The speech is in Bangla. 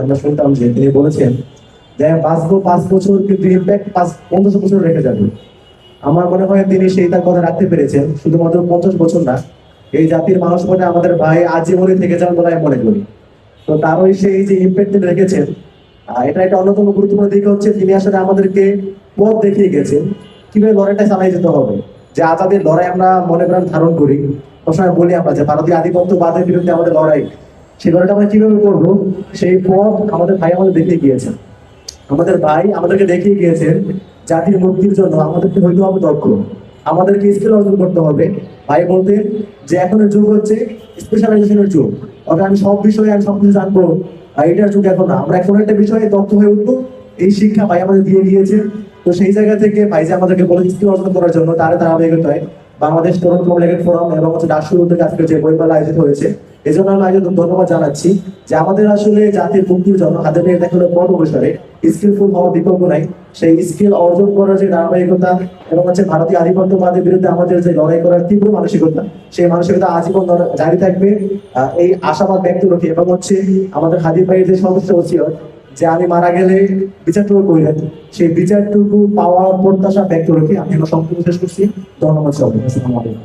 আমরা শুনতাম যে তিনি বলেছেন যে বাঁচবো 5 বছর, কিন্তু ইম্প্যাক্ট 50 বছর রেখে যাবে। আমার মনে হয় তিনি সেই তার কথা রাখতে পেরেছেন। শুধুমাত্র 50 বছর না, এই জাতির মানুষ মনে আমাদের ভাই আজীবনই থেকে যাওয়ার বলে আমি মনে করি। তো তারই সেই যে ইম্প্যাক্ট তিনি রেখেছেন, এটা একটা অন্যতম গুরুত্বপূর্ণ দিক হচ্ছে তিনি আসলে আমাদেরকে পথ দেখিয়ে গেছেন কিভাবে লড়াইটা চালিয়ে যেতে হবে। যে আজাদের লড়াই আমরা মনে প্রাণ ধারণ করি, সবসময় বলি আমরা যে ভারতীয় আধিপত্যবাদের বিরুদ্ধে আমাদের লড়াই, সেই লড়াইটা আমরা কিভাবে করবো, সেই পথ আমাদের ভাই আমাদের দেখিয়ে গিয়েছেন। আমাদের ভাই আমাদেরকে দেখিয়ে গিয়েছেন জাতির মুক্তির জন্য আমাদেরকে হইতে হবে দক্ষ, আমাদেরকে স্কিল অর্জন করতে হবে। ভাই বলতে যে এখনের যুগ হচ্ছে স্পেশালাইজেশনের যুগ, অর্থাৎ আমি সব বিষয়ে আমি সবকিছু জানবো, এটার যুগ এখন না। আমরা এখন একটা বিষয়ে দক্ষ হয়ে উঠবো, এই শিক্ষা ভাই আমাদের দিয়ে দিয়েছে। তো সেই জায়গা থেকে ভাই যে আমাদেরকে বলে স্কিল অর্জন করার জন্য তার ধারাবাহিকতায় বাংলাদেশ তরুণ কমিউনিকেট ফোরাম এবং হচ্ছে ডাকসুর উদ্যোগে আজকে যে বইমেলা আয়োজিত হয়েছে, এই জন্য আমি আয়োজন ধন্যবাদ জানাচ্ছি। যে আমাদের আসলে জাতির মুক্তির জন্য হাতে পেয়ে দেখানো বড় অনুসারে স্কিলফুল হওয়ার বিকল্প নাই। সেই স্কিল অর্জন করার যে ধারাবাহিকতা এবং হচ্ছে ভারতীয় আধিপত্যবাদের বিরুদ্ধে আমাদের যে লড়াই করার তীব্র মানসিকতা, সেই মানসিকতা আজীবন জারি থাকবে। এই আশাবাদ ব্যক্ত রাখি এবং হচ্ছে আমাদের হাদির ভাইয়ের যে সদস্য ওসিয়ত যে আমি মারা গেলে বিচারটুকু করলেন, সেই বিচারটুকু পাওয়ার প্রত্যাশা ব্যক্ত রেখে আমি আমার সম্পূর্ণ শেষ করছি। ধন্যবাদ সবাই। আসসালামু আলাইকুম।